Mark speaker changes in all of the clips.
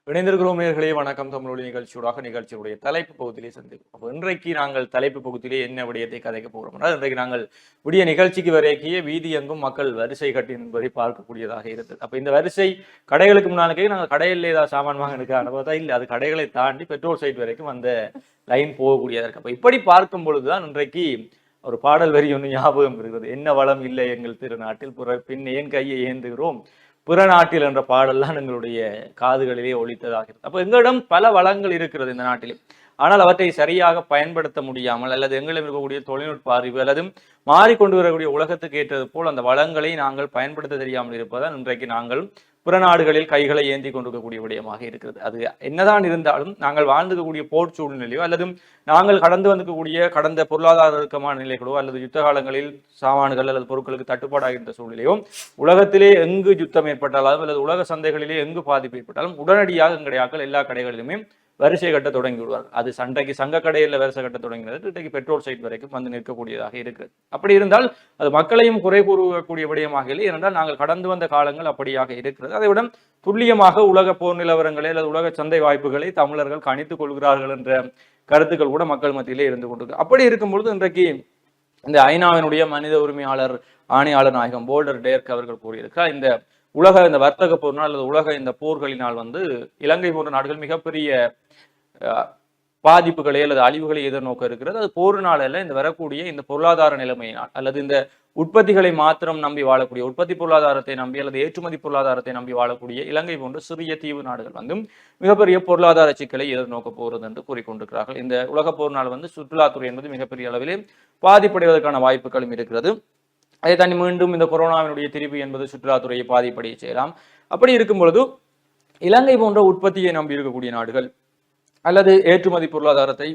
Speaker 1: இணைந்திருக்கிறோம் நேயர்களே, வணக்கம். தமிழொலி நிகழ்ச்சியூடாக நிகழ்ச்சியுடைய தலைப்பு பகுதியிலே சந்திக்கும். அப்போ இன்றைக்கு நாங்கள் தலைப்பு பகுதியிலே என்ன விடயத்தை கதைக்க போகிறோம் என்றால், இன்றைக்கு நாங்கள் விடிய நிகழ்ச்சிக்கு வரைக்கிய வீதி எங்கும் மக்கள் வரிசை கட்டி என்பதை பார்க்கக்கூடியதாக இருந்தது. அப்போ இந்த வரிசை கடைகளுக்கு முன்னாலே நாங்கள் கடையில் ஏதாவது சாமான் வாங்க எடுக்க அனுபவத்தா இல்லை, அது கடைகளை தாண்டி பெட்ரோல் சைட் வரைக்கும் அந்த லைன் போகக்கூடியதாக இருக்கு. அப்போ இப்படி பார்க்கும் பொழுதுதான் இன்றைக்கு ஒரு பாடல் வரி ஒன்று ஞாபகம் இருக்கிறது. என்ன வளம் இல்லை எங்கள் திருநாட்டில் பின் ஏன் கையை ஏந்துகிறோம் புறநாட்டில் என்ற பாடல்லாம் எங்களுடைய காதுகளிலே ஒலித்ததாக இருக்கு. அப்போ எங்களிடம் பல வளங்கள் இருக்கிறது இந்த நாட்டிலே. ஆனால் அவற்றை சரியாக பயன்படுத்த முடியாமல் அல்லது எங்களிடம் இருக்கக்கூடிய தொழில்நுட்ப அறிவு அல்லது மாறிக்கொண்டு வரக்கூடிய உலகத்துக்கு ஏற்றது போல் அந்த வளங்களை நாங்கள் பயன்படுத்த தெரியாமல் இருப்பதால் இன்றைக்கு நாங்கள் புறநாடுகளில் கைகளை ஏந்தி கொண்டிருக்கக்கூடிய விடயமாக இருக்கிறது. அது என்னதான் இருந்தாலும் நாங்கள் வாழ்ந்துக்கக்கூடிய போர் சூழ்நிலையோ அல்லது நாங்கள் கடந்து வந்திருக்கக்கூடிய கடந்த பொருளாதார இறுக்கமான நிலைகளோ அல்லது யுத்த காலங்களில் சாமான்கள் அல்லது பொருட்களுக்கு தட்டுப்பாடாகின்ற சூழ்நிலையோ உலகத்திலே எங்கு யுத்தம் ஏற்பட்டாலும் அல்லது உலக சந்தைகளிலே எங்கு பாதிப்பு ஏற்பட்டாலும் உடனடியாக எங்களுடைய எல்லா கடைகளிலுமே வரிசை கட்ட தொடங்கி விடுவார்கள். அது சண்டைக்கு சங்க கடையில் வரிசை கட்ட தொடங்கினது இன்றைக்கு பெட்ரோல் சைட் வரைக்கும் வந்து நிற்கக்கூடியதாக இருக்கிறது. அப்படி இருந்தால் அது மக்களையும் குறை கூறக்கூடிய விடயமாக இல்லை. ஏனென்றால் நாங்கள் கடந்து வந்த காலங்கள் அப்படியாக இருக்கிறது. அதை விட துல்லியமாக உலக போர் நிலவரங்களை அல்லது உலக சந்தை வாய்ப்புகளை தமிழர்கள் கணித்துக் கொள்கிறார்கள் என்ற கருத்துக்கள் கூட மக்கள் மத்தியிலே இருந்து கொண்டிருக்கு. அப்படி இருக்கும்பொழுது இன்றைக்கு இந்த ஐநாவினுடைய மனித உரிமையாளர் ஆணையாளர் நாயகம் போல்டர் டேர்க் அவர்கள் கூறியிருக்கிறார், இந்த வர்த்தக போர்னால் அல்லது உலக இந்த போர்களினால் இலங்கை போன்ற நாடுகள் மிகப்பெரிய பாதிப்புகளை அல்லது அழிவுகளை எதிர்நோக்க இருக்கிறது. அது போரினால் அல்ல, இந்த வரக்கூடிய இந்த பொருளாதார நிலைமையினால் அல்லது இந்த உற்பத்திகளை மாத்திரம் நம்பி வாழக்கூடிய உற்பத்தி பொருளாதாரத்தை நம்பி அல்லது ஏற்றுமதி பொருளாதாரத்தை நம்பி வாழக்கூடிய இலங்கை போன்ற சிறிய தீவு நாடுகள் மிகப்பெரிய பொருளாதார சிக்கலை எதிர்நோக்க போகிறது என்று கூறிக்கொண்டிருக்கிறார்கள். இந்த உலக போரினால் சுற்றுலாத்துறை என்பது மிகப்பெரிய அளவிலே பாதிப்படைவதற்கான வாய்ப்புகளும் இருக்கிறது. அதை தாண்டி மீண்டும் இந்த கொரோனாவினுடைய திரிவு என்பது சுற்றுலாத்துறையை பாதிப்படைய செய்யலாம். அப்படி இருக்கும் பொழுது இலங்கை போன்ற உற்பத்தியை நம்பி இருக்கக்கூடிய நாடுகள் அல்லது ஏற்றுமதி பொருளாதாரத்தை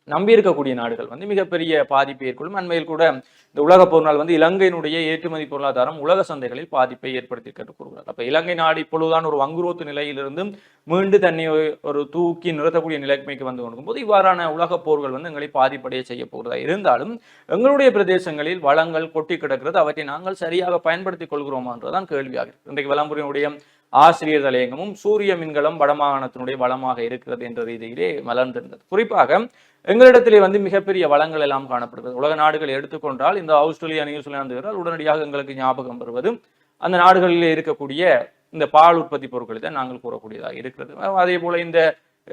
Speaker 1: நம்பி இருக்கக்கூடிய நாடுகள் மிகப்பெரிய பாதிப்பை ஏற்படும். அண்மையில் கூட இந்த உலக போர்னால் இலங்கையினுடைய ஏற்றுமதி பொருளாதாரம் உலக சந்தைகளில் பாதிப்பை ஏற்படுத்தி கூறுகிறார். அப்ப இலங்கை நாடு இப்பொழுதுதான் ஒரு வங்குரோத்து நிலையிலிருந்து மீண்டு தன்னை ஒரு தூக்கி நிறுத்தக்கூடிய நிலைமைக்கு வந்து கொண்டிருக்கும்போது இவ்வாறான உலக போர்கள் எங்களை பாதிப்படைய செய்ய போகிறதா இருந்தாலும் எங்களுடைய பிரதேசங்களில் வளங்கள் கொட்டி கிடக்கிறது, அவற்றை நாங்கள் சரியாக பயன்படுத்திக் கொள்கிறோமா என்றுதான் கேள்வியாக இருக்கு. இன்றைக்கு விளம்பரினுடைய ஆசிரியர் தலையங்கமும் சூரிய மின்கலம் வடமாகாணத்தினுடைய வளமாக இருக்கிறது என்ற ரீதியிலே மலர்ந்திருந்தது. குறிப்பாக எங்களிடத்திலே மிகப்பெரிய வளங்கள் எல்லாம் காணப்படுகிறது. உலக நாடுகள் எடுத்துக்கொண்டால் இந்த ஆஸ்திரேலியா, நியூசிலாந்து உடனடியாக எங்களுக்கு ஞாபகம் வருவது அந்த நாடுகளிலே இருக்கக்கூடிய இந்த பால் உற்பத்தி பொருட்களை தான் நாங்கள் கூறக்கூடியதாக இருக்கிறது. அதே போல இந்த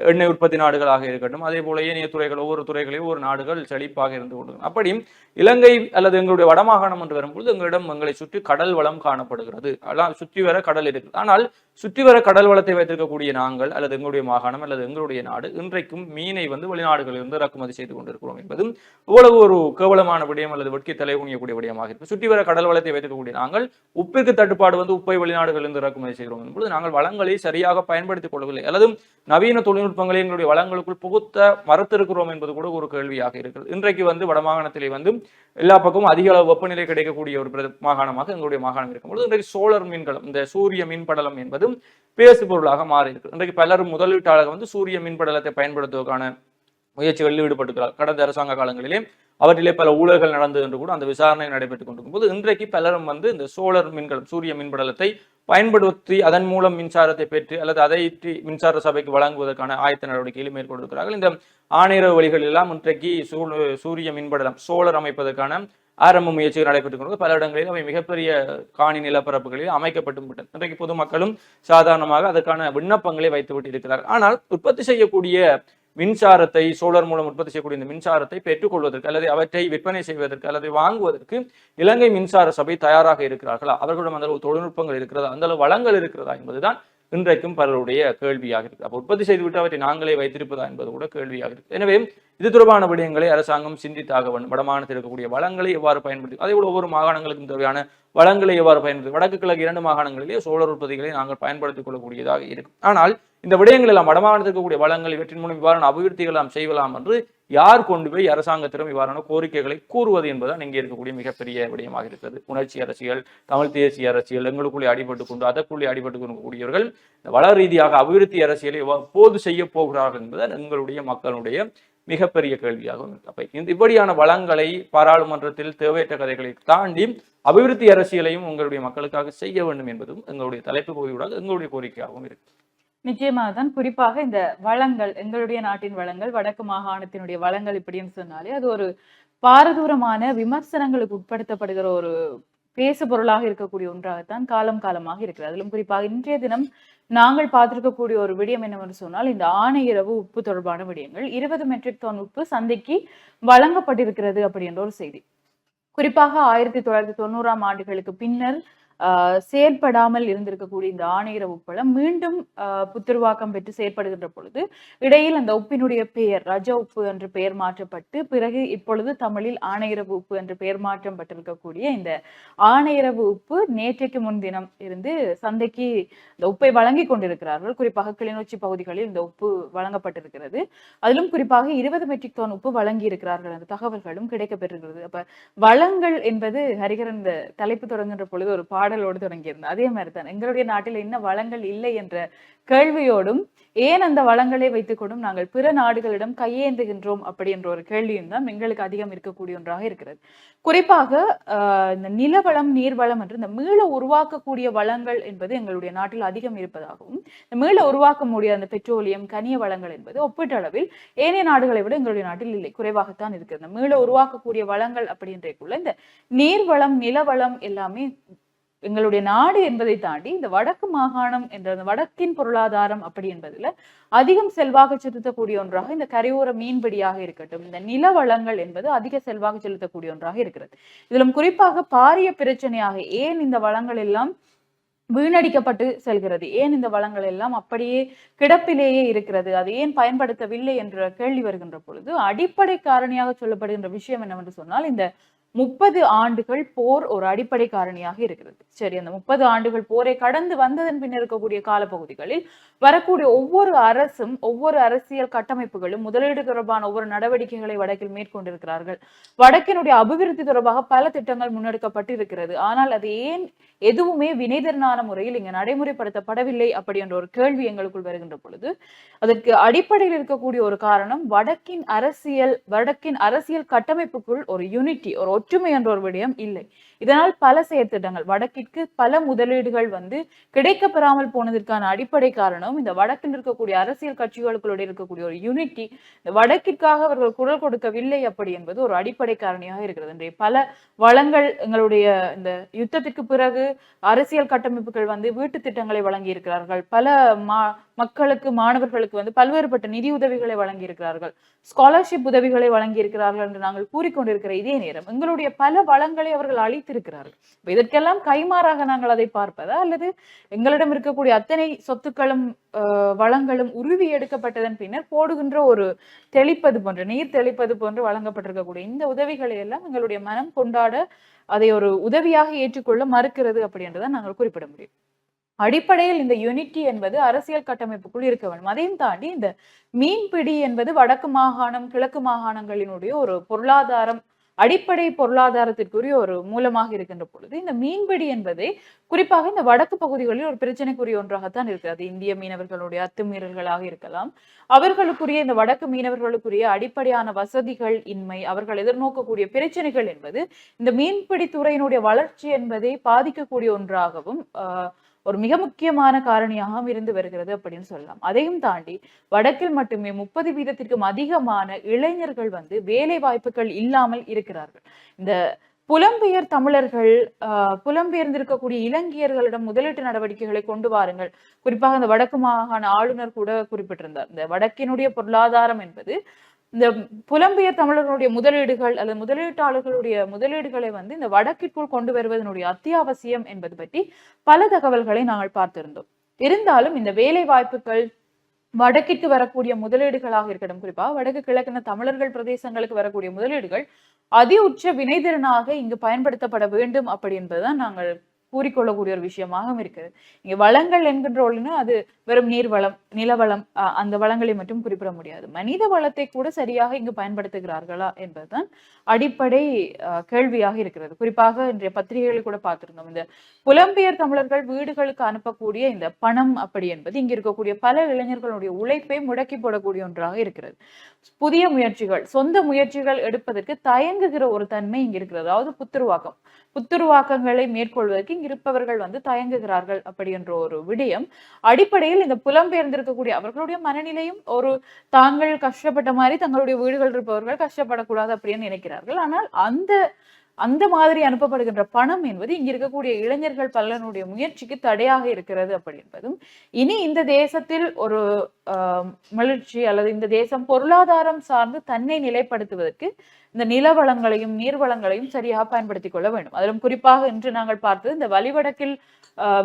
Speaker 1: எண்ணெய் உற்பத்தி நாடுகளாக இருக்கட்டும், அதே போல ஏனைய துறைகள் ஒவ்வொரு துறைகளையும் ஒவ்வொரு நாடுகள் செழிப்பாக இருந்து கொண்டு அப்படி இலங்கை அல்லது எங்களுடைய வடமாகாணம் என்று வரும்பொழுது எங்களை சுற்றி கடல் வளம் காணப்படுகிறது. அதெல்லாம் சுற்றி வர கடல் இருக்குது. ஆனால் சுற்றி வர கடல் வளத்தை வைத்திருக்கக்கூடிய நாங்கள் அல்லது எங்களுடைய மாகாணம் அல்லது எங்களுடைய நாடு இன்றைக்கும் மீனை வெளிநாடுகளிலிருந்து இறக்குமதி செய்து கொண்டிருக்கிறோம் என்பதும் இவ்வளவு ஒரு கேவலமான விடயம் அல்லது வெட்கி தலைகுனியக்கூடிய விடயமாக இருக்கு. சுற்றி வர கடல் வளத்தை வைத்திருக்கக்கூடிய நாங்கள் உப்பிற்கு தட்டுப்பாடு உப்பை வெளிநாடுகளிலிருந்து இறக்குமதி செய்கிறோம் என்பது நாங்கள் வளங்களை சரியாக பயன்படுத்திக் கொள்ளவில்லை அல்லது நவீன தொழில்நுட்பங்களை எங்களுடைய வளங்களுக்குள் புகுத்த மறுத்திருக்கிறோம் என்பது கூட ஒரு கேள்வியாக இருக்கிறது. இன்றைக்கு வடமாகாணத்திலே எல்லா பக்கமும் அதிக அளவு வெப்பநிலை கிடைக்கக்கூடிய ஒரு மாகாணமாக எங்களுடைய மாகாணம் இருக்கும்போது இன்றைக்கு சோலார் மீன்களும் இந்த சூரிய மின்படலம் என்பதும் பேசு பொருளாக மாறி இருக்கு. இன்றைக்கு பலரும் முதலீட்டாளர்கள் சூரிய மின்படலத்தை பயன்படுத்துவதற்கான முயற்சிகளில் ஈடுபட்டுக்கிறார். கடந்த அரசாங்க காலங்களிலே அவற்றிலே பல ஊழல்கள் நடந்தது என்று கூட அந்த விசாரணை நடைபெற்றுக் கொண்டிருக்கும் போது இன்றைக்கு பலரும் இந்த சோலார் மின்கலம் சூரிய மின்படலத்தை பயன்படுத்தி அதன் மூலம் மின்சாரத்தை பெற்று அல்லது அதை மின்சார சபைக்கு வழங்குவதற்கான ஆயத்த நடவடிக்கைகளை மேற்கொண்டிருக்கிறார்கள். இந்த ஆணையரவு வழிகள் எல்லாம் இன்றைக்கு சூரிய மின்படலம் சோலார் அமைப்பதற்கான ஆரம்ப முயற்சிகள் நடைபெற்றுக் கொண்டு பல இடங்களில் அவை மிகப்பெரிய காணி நிலப்பரப்புகளில் அமைக்கப்பட்டு விட்டன. இன்றைக்கு பொதுமக்களும் சாதாரணமாக அதற்கான விண்ணப்பங்களை வைத்துவிட்டு இருக்கிறார்கள். ஆனால் உற்பத்தி செய்யக்கூடிய மின்சாரத்தை சோலார் மூலம் உற்பத்தி செய்யக்கூடிய இந்த மின்சாரத்தை பெற்றுக்கொள்வதற்கு அல்லது அவற்றை விற்பனை செய்வதற்கு அல்லது வாங்குவதற்கு இலங்கை மின்சார சபை தயாராக இருக்கிறார்களா, அவர்களிடம் அந்த அளவு தொழில்நுட்பங்கள் இருக்கிறதா, அந்த அளவு வளங்கள் இருக்கிறதா என்பதுதான் இன்றைக்கும் பலருடைய கேள்வியாக இருக்கு. அப்போ உற்பத்தி செய்துவிட்டு அவற்றை நாங்களே வைத்திருப்பதா என்பது கூட கேள்வியாக இருக்கு. எனவே இது தொடர்பான விடயங்களை அரசாங்கம் சிந்தித்தாக வேண்டும். வடமாகாணத்தில் இருக்கக்கூடிய வளங்களை எவ்வாறு பயன்படுத்தி அதே போல ஒவ்வொரு மாகாணங்களுக்கும் தேவையான வளங்களை எவ்வாறு பயன்படுத்தி வடக்கு கிழக்கு 2 மாகாணங்களிலே சோழர் உற்பத்திகளை நாங்கள் பயன்படுத்திக் கொள்ளக்கூடியதாக இருக்கும். ஆனால் இந்த விடயங்கள் எல்லாம் வடமாகாணத்தில் இருக்கக்கூடிய வளங்கள் இவற்றின் மூலம் இவ்வாறான அபிவிருத்திகள் நாம் செய்யலாம் என்று யார் கொண்டு போய் அரசாங்கத்திடம் இவ்வாறான கோரிக்கைகளை கூறுவது என்பதுதான் இங்கே இருக்கக்கூடிய மிகப்பெரிய விடயமாக இருக்கிறது. உணர்ச்சி அரசியல், தமிழ் தேசிய அரசியல் எங்களுக்குள்ளே அடிபட்டு கொண்டு அதற்குள்ளே அடிபட்டு கொள்ளக்கூடியவர்கள் வள ரீதியாக அபிவிருத்தி அரசியலை எப்போது செய்ய போகிறார்கள் என்பதுதான் எங்களுடைய மக்களுடைய மிகப்பெரிய கேள்வியாகும். அப்ப இப்படியான வளங்களை பாராளுமன்றத்தில் தேவையற்ற கதைகளை தாண்டி அபிவிருத்தி அரசியலையும் உங்களுடைய மக்களுக்காக செய்ய வேண்டும் என்பதும் எங்களுடைய தலைப்பு பகுதியோட எங்களுடைய கோரிக்கையாகவும் இருக்கு.
Speaker 2: நிச்சயமாக தான். குறிப்பாக இந்த வளங்கள், எங்களுடைய நாட்டின் வளங்கள், வடக்கு மாகாணத்தினுடைய வளங்கள் இப்படின்னு சொன்னாலே, அது ஒரு பாரதூரமான விமர்சனங்களுக்கு உட்படுத்தப்படுகிற ஒரு பேசு பொருளாக இருக்கக்கூடிய ஒன்றாகத்தான் காலம் காலமாக இருக்கிறது. அதிலும் குறிப்பாக இன்றைய தினம் நாங்கள் பார்த்திருக்கக்கூடிய ஒரு விடயம் என்னவென்று சொன்னால், இந்த ஆணையிறவு உப்பு தொடர்பான விடயங்கள். 20 மெட்ரிக் டன் உப்பு சந்தைக்கு வழங்கப்பட்டிருக்கிறது அப்படி என்ற ஒரு செய்தி. குறிப்பாக 1990ஆம் ஆண்டுகளுக்கு பின்னர் செயல்படாமல் இருந்திருக்கக்கூடிய இந்த ஆணையர உப்பளம் மீண்டும் புத்துருவாக்கம் பெற்று செயற்படுகின்ற பொழுது இடையில் அந்த உப்பினுடைய பெயர் ரஜ உப்பு என்று பெயர் மாற்றப்பட்டு பிறகு இப்பொழுது தமிழில் ஆணையரவு உப்பு என்று பெயர் மாற்றம் பட்டிருக்கக்கூடிய இந்த ஆணையரவு உப்பு நேற்றைக்கு முன்தினம் இருந்து சந்தைக்கு இந்த உப்பை வழங்கி கொண்டிருக்கிறார்கள். குறிப்பாக கிளிநொச்சி பகுதிகளில் இந்த உப்பு வழங்கப்பட்டிருக்கிறது. அதிலும் குறிப்பாக 20 மெட்ரிக் டன் உப்பு வழங்கி இருக்கிறார்கள் என்ற தகவல்களும் கிடைக்கப்பெற்றிருக்கிறது. அப்ப வளங்கள் என்பது ஹரிகரன் இந்த தலைப்பு தொடங்குகின்ற பொழுது ஒரு பாடலோடு தொடங்கியிருந்தது. அதே மாதிரிதான் எங்களுடைய நாட்டில் என்ன வளங்கள் இல்லை என்ற கேள்வியோடும் ஏன் அந்த வளங்களை வைத்துக் கொண்டும் நாங்கள் பிற நாடுகளிடம் கையேந்துகின்றோம் அப்படி என்ற ஒரு கேள்வியும் தான் எங்களுக்கு அதிகம் இருக்கக்கூடிய ஒன்றாக இருக்கிறது. குறிப்பாக இந்த நிலவளம் நீர்வளம் என்று இந்த மீள உருவாக்கக்கூடிய வளங்கள் என்பது எங்களுடைய நாட்டில் அதிகம் இருப்பதாகவும் மீள உருவாக்க முடியாத அந்த பெட்ரோலியம் கனிய வளங்கள் என்பது ஒப்பீட்டளவில் ஏனைய நாடுகளை விட எங்களுடைய நாட்டில் இல்லை, குறைவாகத்தான் இருக்கிறது. மீள உருவாக்கக்கூடிய வளங்கள் அப்படின்றக்குள்ள இந்த நீர்வளம் நிலவளம் எல்லாமே எங்களுடைய நாடு என்பதை தாண்டி இந்த வடக்கு மாகாணம் என்ற வடக்கின் பொருளாதாரம் அப்படி என்பதுல அதிகம் செல்வாக்கு செலுத்தக்கூடிய ஒன்றாக இந்த கரையோர மீன்பிடியாக இருக்கட்டும், இந்த நில வளங்கள் என்பது அதிக செல்வாக்கு செலுத்தக்கூடிய ஒன்றாக இருக்கிறது. இதிலும் குறிப்பாக பாரிய பிரச்சனையாக ஏன் இந்த வளங்கள் எல்லாம் வீணடிக்கப்பட்டு செல்கிறது, ஏன் இந்த வளங்கள் எல்லாம் அப்படியே கிடப்பிலேயே இருக்கிறது, அது ஏன் பயன்படுத்தவில்லை என்ற கேள்வி வருகின்ற பொழுது அடிப்படை காரணியாக சொல்லப்படுகின்ற விஷயம் என்னவென்று சொன்னால் இந்த 30 ஆண்டுகள் போர் ஒரு அடிப்படை காரணியாக இருக்கிறது. சரி, அந்த 30 ஆண்டுகள் போரை கடந்து வந்ததன் பின்னர் இருக்கக்கூடிய காலப்பகுதிகளில் வரக்கூடிய ஒவ்வொரு அரசும் ஒவ்வொரு அரசியல் கட்டமைப்புகளும் முதலீடு தொடர்பான ஒவ்வொரு நடவடிக்கைகளை வடக்கில் மேற்கொண்டிருக்கிறார்கள். வடக்கினுடைய அபிவிருத்தி தொடர்பாக பல திட்டங்கள் முன்னெடுக்கப்பட்டு இருக்கிறது. ஆனால் அது ஏன் எதுவுமே வினைதரனான முறையில் இங்கு நடைமுறைப்படுத்தப்படவில்லை அப்படி என்ற ஒரு கேள்வி எங்களுக்குள் வருகின்ற பொழுது அதற்கு அடிப்படையில் இருக்கக்கூடிய ஒரு காரணம் வடக்கின் அரசியல் கட்டமைப்புக்குள் ஒரு யூனிட்டி, ஒரு ஒற்றுமை என்ற ஒரு விடயம் இல்லை. இதனால் பல செயற்திட்டங்கள் வடக்கிற்கு பல முதலீடுகள் கிடைக்கப்பெறாமல் போனதற்கான அடிப்படை காரணம் இந்த வடக்கில் இருக்கக்கூடிய அரசியல் கட்சிகளுக்குள்ள இருக்கக்கூடிய ஒரு யூனிட்டி, இந்த வடக்கிற்காக அவர்கள் குரல் கொடுக்கவில்லை அப்படி என்பது ஒரு அடிப்படை காரணியாக இருக்கிறது. இன்றைய பல வளங்கள் எங்களுடைய இந்த யுத்தத்திற்கு பிறகு அரசியல் கட்டமைப்புகள் வீட்டு திட்டங்களை வழங்கி இருக்கிறார்கள். பல மக்களுக்கு மாணவர்களுக்கு பல்வேறுபட்ட நிதி உதவிகளை வழங்கி இருக்கிறார்கள், ஸ்காலர்ஷிப் உதவிகளை வழங்கி இருக்கிறார்கள் என்று நாங்கள் கூறிக்கொண்டிருக்கிற இதே நேரம் எங்களுடைய பல வளங்களை அவர்கள் அளித்திருக்கிறார்கள். இதற்கெல்லாம் கைமாறாக நாங்கள் அதை பார்ப்பதா அல்லது எங்களிடம் இருக்கக்கூடிய அத்தனை சொத்துக்களும் வளங்களும் உருவி எடுக்கப்பட்டதன் பின்னர் போடுகின்ற ஒரு தெளிப்பது போன்ற நீர் தெளிப்பது போன்று வழங்கப்பட்டிருக்கக்கூடிய இந்த உதவிகளை எல்லாம் எங்களுடைய மனம் கொண்டாட அதை ஒரு உதவியாக ஏற்றுக்கொள்ள மறுக்கிறது அப்படி என்றுதான் நாங்கள் குறிப்பிட முடியும். அடிப்படையில் இந்த யூனிட்டி என்பது அரசியல் கட்டமைப்புக்குள் இருக்க வேண்டும். அதையும் தாண்டி இந்த மீன்பிடி என்பது வடக்கு மாகாணம் கிழக்கு மாகாணங்களினுடைய ஒரு பொருளாதாரம், அடிப்படை பொருளாதாரத்திற்குரிய ஒரு மூலமாக இருக்கின்ற பொழுது இந்த மீன்பிடி என்பதை குறிப்பாக இந்த வடக்கு பகுதிகளில் ஒரு பிரச்சனைக்குரிய ஒன்றாகத்தான் இருக்கிறது. இந்திய மீனவர்களுடைய அத்துமீறல்களாக இருக்கலாம், அவர்களுக்குரிய இந்த வடக்கு மீனவர்களுக்குரிய அடிப்படையான வசதிகள் இன்மை, அவர்கள் எதிர்நோக்கக்கூடிய பிரச்சனைகள் என்பது இந்த மீன்பிடி துறையினுடைய வளர்ச்சி என்பதை பாதிக்கக்கூடிய ஒன்றாகவும் ஒரு மிக முக்கியமான காரணியாகவும் இருந்து வருகிறது அப்படின்னு சொல்லலாம். அதையும் தாண்டி வடக்கில் மட்டுமே 30% அதிகமான இளைஞர்கள் வேலை வாய்ப்புகள் இல்லாமல் இருக்கிறார்கள். இந்த புலம்பெயர் தமிழர்கள் புலம்பெயர்ந்திருக்கக்கூடிய இலங்கையர்களிடம் முதலீட்டு நடவடிக்கைகளை கொண்டு வாருங்கள். குறிப்பாக இந்த வடக்கு மாகாண ஆளுநர் கூட குறிப்பிட்டிருந்தார், இந்த வடக்கினுடைய பொருளாதாரம் என்பது இந்த புலம்பெயர் தமிழர்களுடைய முதலீடுகள் அல்லது முதலீட்டாளர்களுடைய முதலீடுகளை இந்த வடக்கிற்குள் கொண்டு வருவதனுடைய அத்தியாவசியம் என்பது பற்றி பல தகவல்களை நாங்கள் பார்த்திருந்தோம். இருந்தாலும் இந்த வேலை வாய்ப்புகள் வடக்கிற்கு வரக்கூடிய முதலீடுகளாக இருக்கட்டும், குறிப்பாக வடக்கு கிழக்கின தமிழர்கள் பிரதேசங்களுக்கு வரக்கூடிய முதலீடுகள் அதி உச்ச வினைதிறனாக இங்கு பயன்படுத்தப்பட வேண்டும் அப்படி என்பதுதான் நாங்கள் கூறிக்கொள்ளக்கூடிய ஒரு விஷயமாக இருக்குது. இங்க வளங்கள் என்கின்ற ஒன்று அது வெறும் நீர்வளம் நிலவளம் அந்த வளங்களை மட்டும் குறிப்பிட முடியாது, மனித வளத்தை கூட சரியாக இங்கு பயன்படுத்துகிறார்களா என்பதுதான் அடிப்படை கேள்வியாக இருக்கிறது. குறிப்பாக இன்றைய பத்திரிகைகளை கூட பார்த்திருந்தோம், இந்த புலம்பெயர் தமிழர்கள் வீடுகளுக்கு அனுப்பக்கூடிய இந்த பணம் அப்படி என்பது இங்க இருக்கக்கூடிய பல இளைஞர்களுடைய உழைப்பை முடக்கி போடக்கூடிய ஒன்றாக இருக்கிறது. புதிய முயற்சிகள் சொந்த முயற்சிகள் எடுப்பதற்கு தயங்குகிற ஒரு தன்மை இங்க இருக்கிறது. அதாவது புத்துருவாக்கங்களை மேற்கொள்வதற்கு இருப்பவர்கள் வந்து தயங்குகிறார்கள் அப்படி என்ற ஒரு விடயம் அடிப்படையில் இந்த புலம்பெயர்ந்திருக்கக்கூடிய அவர்களுடைய மனநிலையும் ஒரு தாங்கள் கஷ்டப்பட்ட மாதிரி தங்களுடைய வீடுகள் இருப்பவர்கள் கஷ்டப்படக்கூடாது அப்படின்னு நினைக்கிறார்கள். ஆனால் அந்த மாதிரி அனுப்பப்படுகின்ற பணம் என்பது இங்க இருக்கக்கூடிய இளைஞர்கள் பலனுடைய முயற்சிக்கு தடையாக இருக்கிறது அப்படி என்பதும், இனி இந்த தேசத்தில் ஒரு மகிழ்ச்சி அல்லது இந்த தேசம் பொருளாதாரம் சார்ந்து தன்னை நிலைப்படுத்துவதற்கு இந்த நில வளங்களையும் நீர் வளங்களையும் சரியாக பயன்படுத்திக் கொள்ள வேண்டும். அதிலும் குறிப்பாக இன்று நாங்கள் பார்த்தது இந்த வலிவடக்கில்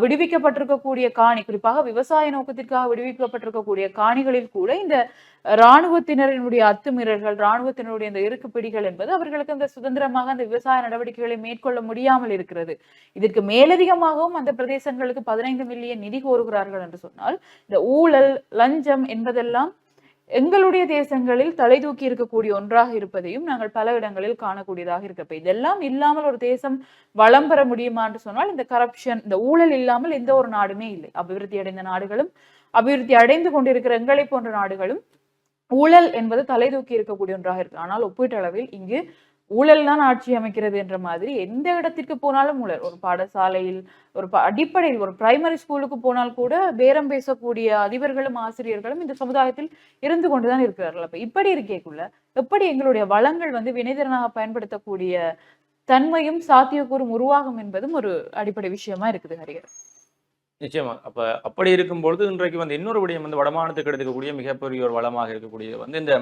Speaker 2: விடுவிக்கப்பட்டிருக்கக்கூடிய காணி, குறிப்பாக விவசாய நோக்கத்திற்காக விடுவிக்கப்பட்டிருக்கக்கூடிய காணிகளில் கூட இந்த இராணுவத்தினரினுடைய அத்துமீறல்கள், இராணுவத்தினருடைய இந்த இறுக்கு பிடிகள் என்பது அவர்களுக்கு அந்த சுதந்திரமாக அந்த விவசாய நடவடிக்கைகளை மேற்கொள்ள முடியாமல் இருக்கிறது. இதற்கு மேலதிகமாகவும் அந்த பிரதேசங்களுக்கு 15 மில்லியன் நிதி கோருகிறார்கள் என்று சொன்னால், இந்த ஊழல், லஞ்சம் என்பதெல்லாம் எங்களுடைய தேசங்களில் தலை தூக்கி இருக்கக்கூடிய ஒன்றாக இருப்பதையும் நாங்கள் பல இடங்களில் காணக்கூடியதாக இருக்கப்ப, இதெல்லாம் இல்லாமல் ஒரு தேசம் வளம் பெற முடியுமா என்று சொன்னால், இந்த கரப்ஷன், இந்த ஊழல் இல்லாமல் எந்த ஒரு நாடுமே இல்லை. அபிவிருத்தி அடைந்த நாடுகளும் அபிவிருத்தி அடைந்து கொண்டிருக்கிற எங்களை போன்ற நாடுகளும் ஊழல் என்பது தலை தூக்கி இருக்கக்கூடிய ஒன்றாக இருக்கு. ஆனால் ஒப்பீட்டளவில் இங்கு ஊழல் தான் ஆட்சி அமைக்கிறது என்ற மாதிரி எந்த இடத்திற்கு போனாலும் ஊழல். ஒரு பாடசாலையில், ஒரு அடிப்படையில் ஒரு பிரைமரி ஸ்கூலுக்கு போனால் கூட பேரம் பேசக்கூடிய அதிபர்களும் ஆசிரியர்களும் இந்த சமுதாயத்தில் இருந்து கொண்டுதான் இருக்கிறார்கள். அப்ப இப்படி இருக்கேக்குள்ள எப்படி எங்களுடைய வளங்கள் வந்து வினைத்திறனாக பயன்படுத்தக்கூடிய தன்மையும் சாத்தியக்கூறும் உருவாகும் என்பதும் ஒரு அடிப்படை விஷயமா இருக்குது ஹரிகர்.
Speaker 1: நிச்சயமா. அப்படி இருக்கும்பொழுது இன்றைக்கு வந்து இன்னொரு விடயம் வந்து வடமாநிலத்துக்கு எடுக்கக்கூடிய மிகப்பெரிய ஒரு வளமாக இருக்கக்கூடியது வந்து இந்த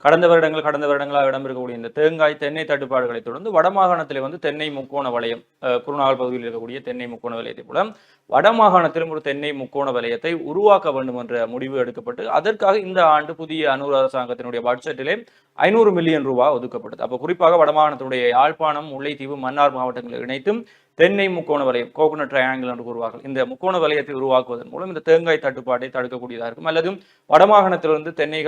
Speaker 1: கடந்த வருடங்களாக இடம்பெறக்கூடிய இந்த தேங்காய் தென்னை தட்டுப்பாடுகளை தொடர்ந்து வடமாகாணத்திலே வந்து தென்னை முக்கோண வலயம், குருநாகல் பகுதியில் இருக்கக்கூடிய தென்னை முக்கோண வலயத்தை போல வடமாகாணத்திலும் ஒரு தென்னை முக்கோண வலயத்தை உருவாக்க வேண்டும் என்ற முடிவு எடுக்கப்பட்டு அதற்காக இந்த ஆண்டு புதிய அனூர் அரசாங்கத்தினுடைய பட்ஜெட்டிலே 500 மில்லியன் ரூபாய் ஒதுக்கப்பட்டது. அப்போ குறிப்பாக வடமாகாணத்தினுடைய யாழ்ப்பாணம், முல்லைத்தீவு, மன்னார் மாவட்டங்களை இணைத்தும் தென்னை முக்கோண வலயம், கோகனட் ட்ரையாங்கிள் என்று கூறுவார்கள், இந்த முக்கோண வலயத்தை உருவாக்குவதன் மூலம் இந்த தேங்காய் தட்டுப்பாட்டை தடுக்கக்கூடியதாக இருக்கும். அல்லது வடமாகாணத்திலிருந்து தென்னை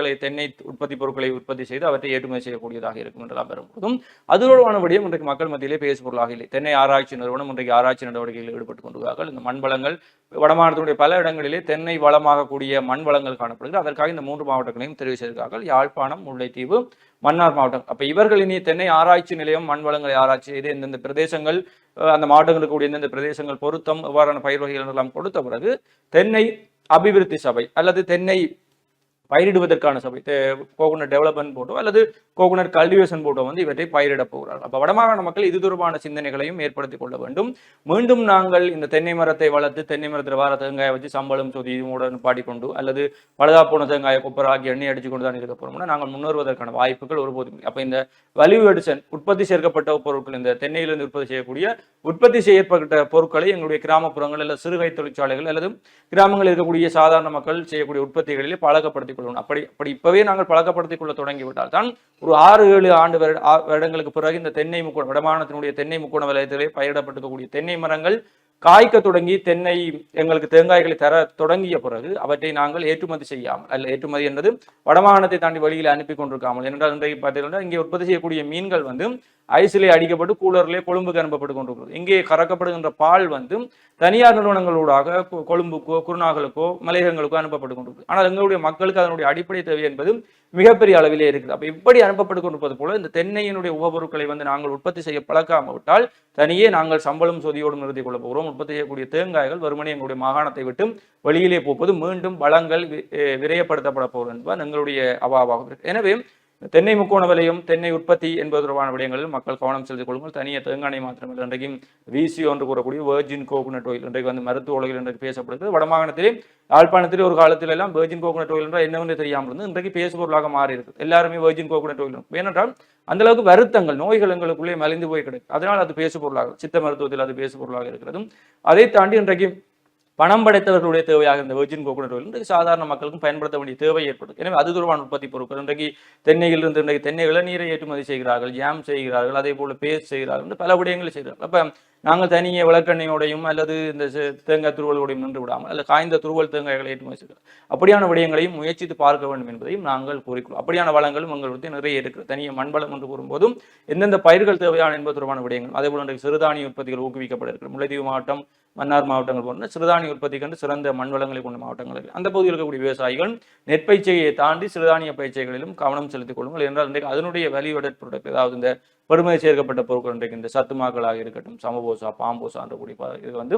Speaker 1: உற்பத்தி பொருட்களை உற்பத்தி செய்து அவற்றை ஏற்றுமதி செய்யக்கூடியதாக இருக்கும் என்றெல்லாம் பெறும்போதும் அதோடான விடயம் இன்றைக்கு மக்கள் மத்தியிலே பேசுபொருளாக இல்லை. தென்னை ஆராய்ச்சி நிறுவனம் இன்றைக்கு ஆராய்ச்சி நடவடிக்கைகளில் ஈடுபட்டுக் கொண்டிருக்கிறார்கள். இந்த மண் வளங்கள் வடமாகாணத்தினுடைய பல இடங்களிலே தென்னை வளமாகக்கூடிய மண் வளங்கள் காணப்படுகிறது. அதற்காக இந்த 3 மாவட்டங்களையும் தெரிவு செய்திருக்கிறார்கள், யாழ்ப்பாணம், முல்லைத்தீவு, மன்னார் மாவட்டம். அப்ப இவர்கள் இனி தென்னை ஆராய்ச்சி நிலையம் மண் வளங்களை ஆராய்ச்சி செய்து எந்தெந்த பிரதேசங்கள், அந்த மாவட்டங்களுக்கு கூடிய எந்தெந்த பிரதேசங்கள் பொருத்தம் எவ்வாறான பயிர் வகைகள் எல்லாம் கொடுத்த பிறகு தென்னை அபிவிருத்தி சபை அல்லது தென்னை பயிரிடுவதற்கான சபை, கோகனட் டெவலப்மெண்ட் போட்டோ அல்லது கோகனட் கல்டிவேஷன் போட்டோ வந்து இவற்றை பயிரிட போகிறார்கள். அப்ப வடமாகாண மக்கள் இது தொடர்பான சிந்தனைகளையும் ஏற்படுத்திக் கொள்ள வேண்டும். மீண்டும் நாங்கள் இந்த தென்னை மரத்தை வளர்த்து தென்னை மரத்தில் வார தேங்காயை வச்சு சம்பளம் சொதி பாடிக்கொண்டு அல்லது பழுதா போன தேங்காயை கொப்பராக்கி எண்ணெய் அடிச்சு கொண்டு தான் இருக்க போறோம்னா நாங்கள் முன்னேறுவதற்கான வாய்ப்புகள் ஒருபோதும் இல்லை. அப்ப இந்த வேல்யூ அடிஷன், உற்பத்தி சேர்க்கப்பட்ட பொருட்கள், இந்த தென்னையிலிருந்து உற்பத்தி செய்யக்கூடிய உற்பத்தி செய்யப்பட்ட பொருட்களை எங்களுடைய கிராமப்புறங்கள் அல்லது சிறுகை தொழிற்சாலைகள் அல்லது கிராமங்களில் இருக்கக்கூடிய சாதாரண மக்கள் செய்யக்கூடிய உற்பத்திகளிலே பழக்கப்படுத்திக் கொள்ளணும். அப்படி இப்பவே நாங்கள் பழக்கப்படுத்திக் கொள்ள தொடங்கிவிட்டால் தான் ஒரு 6-7 வருடங்களுக்கு பிறகு இந்த தென்னை முக்கோண வடமாகாணத்தினுடைய தென்னை முக்கோண வலயத்திலே பயிரிடப்பட்டிருக்கக்கூடிய தென்னை மரங்கள் காய்க்க தொடங்கி தென்னை எங்களுக்கு தேங்காய்களை தர தொடங்கிய பிறகு அவற்றை நாங்கள் ஏற்றுமதி செய்யாமல், அல்ல ஏற்றுமதி என்பது வடமாகாணத்தை தாண்டி வழியில் அனுப்பி கொண்டிருக்காமல், என்றால் இன்றைக்கு பார்த்தீங்கன்னா இங்கே உற்பத்தி செய்யக்கூடிய மீன்கள் வந்து ஐசிலே அடிக்கப்பட்டு கூலர்லேயே கொழும்புக்கு அனுப்பப்பட்டு கொண்டிருக்கிறது. இங்கே கறக்கப்படுகின்ற பால் வந்து தனியார் நிறுவனங்களூடாக கொழும்புக்கோ, குருநாகலுக்கோ, மலையகங்களுக்கோ அனுப்பப்பட்டு கொண்டிருக்கு. ஆனால் எங்களுடைய மக்களுக்கு அதனுடைய அடிப்படை தேவை என்பது மிகப்பெரிய அளவிலே இருக்குது. அப்ப இப்படி அனுப்பப்பட்டு கொண்டிருப்பது போல இந்த தென்னையினுடைய உபபொருட்களை வந்து நாங்கள் உற்பத்தி செய்ய பழக்காம விட்டால் தனியே நாங்கள் சம்பளம் சொதியோடு நிறுத்திக் கொள்ள போகிறோம். உற்பத்தி செய்யக்கூடிய தேங்காய்கள் வெறுமனே எங்களுடைய மாகாணத்தை விட்டு வெளியிலே போவது மீண்டும் வளங்கள் விரயப்படுத்தப்பட போகிறது என்பது எங்களுடைய அவாவாகும் இருக்கு. எனவே தென்னை முக்கோண வலயம், தென்னை உற்பத்தி என்பது தொடர்பான விடயங்களில் மக்கள் கவனம் செலுத்திக் கொள்ளுங்கள். தனியாக தேங்காய் மாத்திரமில்லை, இன்றைக்கும் விசி ஒன்று கூறக்கூடிய வெர்ஜின் கோகனட் ஆயில் இன்றைக்கு வந்து மருத்துவ உலகில் இன்றைக்கு பேசப்படுகிறது. வடமாகாணத்திலே யாழ்ப்பாணத்திலே ஒரு காலத்தில் எல்லாம் வெர்ஜின் கோகனட் ஆயில் என்றால் என்னவென்று தெரியாமல் இருந்து இன்றைக்கு பேசுபொருளாக மாறி இருக்குது. எல்லாருமே வெர்ஜின் கோகனட் ஆயில். ஏனென்றால் அந்த அளவுக்கு வருத்தங்கள், நோய்கள் எங்களுக்குள்ளே மலிந்து போய் கிடைக்கும். அதனால் அது பேசுபொருளாக, சித்த மருத்துவத்தில் அது பேசுபொருளாக இருக்கிறதும். அதை தாண்டி இன்றைக்கு பணம் படைத்தவர்களுடைய தேவையாக இந்த வெர்ஜின் கோகனட் ஆயில் இன்றைக்கு சாதாரண மக்களுக்கும் பயன்படுத்த வேண்டிய தேவை ஏற்படுது. எனவே அது தொடர்பான உற்பத்தி பொருட்கள் இன்றைக்கு தென்னையிலிருந்து இன்றைக்கு தென்னை இளநீரை ஏற்றுமதி செய்கிறார்கள், ஜாம் செய்கிறார்கள், அதே போல பேஸ்ட் செய்கிறார்கள், பல விடயங்களை செய்கிறார்கள். அப்ப நாங்கள் தனியே விளக்கெண்ணையோடையும் அல்லது இந்த தேங்காய் துருவல்களையும் நின்று விடாமல் அல்லது காய்ந்த துருவல் தேங்காய்களை ஏற்றுமதி செய்கிறார்கள். அப்படியான விடயங்களையும் முயற்சித்து பார்க்க வேண்டும் என்பதையும் நாங்கள் கூறிக்கிறோம். அப்படியான வளங்களும் எங்களுக்கு நிறைய இருக்கிறது. தனியாக மண்வளம் என்று கூறும்போதும் எந்தெந்த பயிர்கள் தேவையான என்பது தொடர்பான விடயங்கள், அதே போல இன்றைக்கு சிறுதானிய உற்பத்திகள் ஊக்குவிக்கப்பட இருக்கிறது. முல்லைத்தீவு மாவட்டம் மன்னார் மாவட்டங்கள் போன்ற சிறுதானிய உற்பத்தி கண்டு சிறந்த மண் வளங்களை கொண்ட மாவட்டங்கள் அந்த பகுதியில் இருக்கக்கூடிய விவசாயிகள் நெற்பயிற்சியை தாண்டி சிறுதானிய பயிற்சிகளிலும் கவனம் செலுத்திக் கொள்ளுங்கள். என்றால் இன்றைக்கு அதனுடைய வேல்யூடட் ப்ராடக்ட், அதாவது இந்த பெருமதி சேர்க்கப்பட்ட பொருட்கள் இன்றைக்கு இந்த சத்துமாக்களாக இருக்கட்டும், சமபோசா, பாம்போசா என்ற கூடிய இது வந்து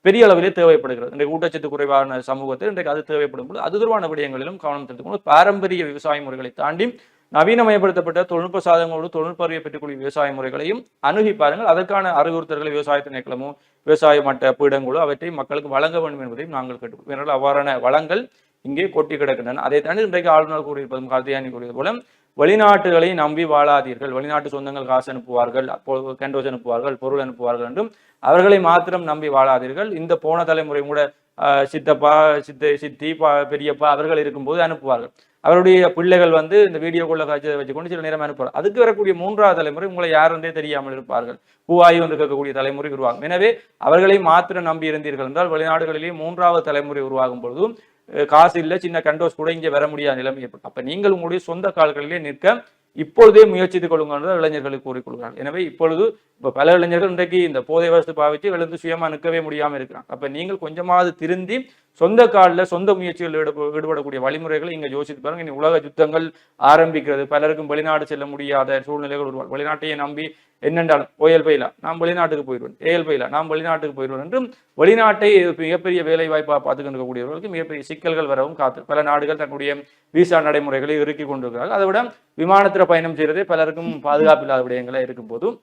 Speaker 1: பெரிய அளவிலே தேவைப்படுகிறது. இன்றைக்கு ஊட்டச்சத்து குறைவான சமூகத்தில் இன்றைக்கு அது தேவைப்படும் போது அது தொடர்பான விடயங்களிலும் கவனம் செலுத்திக் பாரம்பரிய விவசாய முறைகளை தாண்டி நவீனமயப்படுத்தப்பட்ட தொழில்நுட்ப சாதனங்களோடு தொழில்நுட்ப அறிவை பெற்றுக்கூடிய விவசாய முறைகளையும் அணுகி பாருங்கள். அதற்கான அறிவுறுத்தல்களை விவசாய திணைக்களமோ விவசாய மட்ட பீடங்களோ அவற்றை மக்களுக்கு வழங்க வேண்டும் என்பதையும் நாங்கள் கேட்டுக்கொள்வோம். அவ்வாறான வளங்கள் இங்கே கொட்டி கிடக்கின்றன. அதை தாண்டி இன்றைக்கு ஆளுநர் கூறியிருப்பதும் கார்த்தியானி கூறியது போல வெளிநாட்டுகளை நம்பி வாழாதீர்கள். வெளிநாட்டு சொந்தங்கள் காசு அனுப்புவார்கள், கண்டோஸ் அனுப்புவார்கள், பொருள் அனுப்புவார்கள் என்றும் அவர்களை மாத்திரம் நம்பி வாழாதீர்கள். இந்த போன தலைமுறை கூட சித்தப்பா, சித்தி, பெரியப்பா அவர்கள் இருக்கும்போது அனுப்புவார்கள். அவருடைய பிள்ளைகள் வந்து இந்த வீடியோக்குள்ள காட்சியை வச்சுக்கொண்டு சில நேரம் அனுப்புவார். அதுக்கு வரக்கூடிய மூன்றாவது தலைமுறை உங்களை யாருன்றே தெரியாமல் இருப்பார்கள். பூவாயி வந்து இருக்கக்கூடிய தலைமுறை உருவாகும். எனவே அவர்களை மாத்திரம் நம்பி இருந்தீர்கள் என்றால் வெளிநாடுகளிலேயே மூன்றாவது தலைமுறை உருவாகும் பொழுதும் காசு இல்லை, சின்ன கண்டோஸ் கூட இங்கே வர முடியாத நிலைமை ஏற்படும். அப்ப நீங்கள் உங்களுடைய சொந்த கால்களிலே நிற்க இப்பொழுதே முயற்சித்துக் கொள்ளுங்கள் இளைஞர்களுக்கு கூறிக்கொள்கிறார்கள். எனவே இப்பொழுது பல இளைஞர்கள் இன்றைக்கு இந்த போதை வசதி பாவித்து எழுந்து சுயமா நிற்கவே முடியாமல் இருக்கிறாங்க. அப்ப நீங்கள் கொஞ்சமாவது திருந்தி சொந்த காலில் சொந்த முயற்சிகள் ஈடுபடக்கூடிய வழிமுறைகளை இங்க யோசித்து பாருங்க. இனி உலக யுத்தங்கள் ஆரம்பிக்கிறது, பலருக்கும் வெளிநாடு செல்ல முடியாத சூழ்நிலைகள் உருவாகும். வெளிநாட்டையே நம்பி என்னென்றாலும் ஓஎல் பயிலா நாம் வெளிநாட்டுக்கு போயிடுவோம், ஏஎல் பயிலா நாம் வெளிநாட்டுக்கு போயிடுவோம் என்றும் வெளிநாட்டை மிகப்பெரிய வேலை வாய்ப்பாக பார்த்துக்கொண்டிருக்கக்கூடியவர்களுக்கு மிகப்பெரிய சிக்கல்கள் வரவும் காத்து பல நாடுகள் தன்னுடைய விசா நடைமுறைகளை இறுக்கி கொண்டிருக்கிறார்கள். அதை விட விமானத்தில் பயணம் செய்யறதே பலருக்கும் பாதுகாப்பு இல்லாத விடயங்களா இருக்கும் போதும்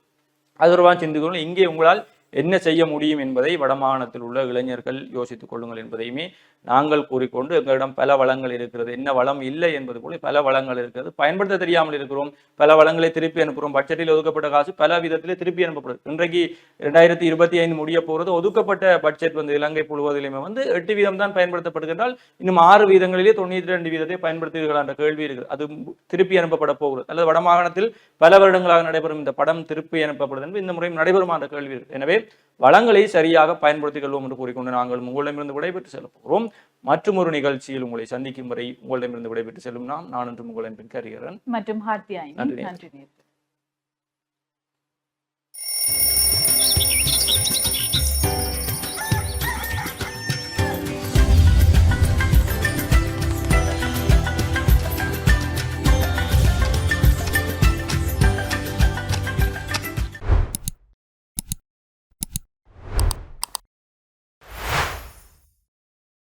Speaker 1: அது தொடர்பாக சிந்திக்கணும். இங்கே உங்களால் என்ன செய்ய முடியும் என்பதை வடமாகாணத்தில் உள்ள இளைஞர்கள் யோசித்துக் கொள்ளுங்கள் என்பதையுமே நாங்கள் கூறிக்கொண்டு, எங்களிடம் பல வளங்கள் இருக்கிறது, என்ன வளம் இல்லை என்பது போல பல வளங்கள் இருக்கிறது, பயன்படுத்த தெரியாமல் இருக்கிறோம், பல வளங்களை திருப்பி அனுப்புகிறோம். பட்ஜெட்டில் ஒதுக்கப்பட்ட காசு பல விதத்திலே திருப்பி அனுப்பப்படுது. இன்றைக்கு 2025 முடிய போகிறது. ஒதுக்கப்பட்ட பட்ஜெட் வந்து இலங்கை முழுவதிலுமே வந்து 8 வீதம் தான் பயன்படுத்தப்படுகின்றால் இன்னும் 6 வீதங்களிலே 92 வீதத்தை பயன்படுத்துவீர்கள் என்ற கேள்வி இருக்குது. அது திருப்பி அனுப்பப்பட போகிறது அல்லது வடமாகாணத்தில் பல வருடங்களாக நடைபெறும் இந்த படம் திருப்பி அனுப்பப்படுது என்று இந்த முறையும் நடைபெறும் என்ற கேள்வி இருக்குது. எனவே வளங்களை சரியாக பயன்படுத்திக் கொள்வோம் என்று கூறிக்கொண்டு நாங்கள் உங்களிடமிருந்து விடைபெற்று செல்ல போகிறோம். மற்றும் ஒரு நிகழ்ச்சியில் உங்களை சந்திக்கும் வரை உங்களிடமிருந்து விடைபெற்று செல்லும் நான் என்று உங்கள் அன்பின் கரியரன்
Speaker 2: மற்றும் நன்றி.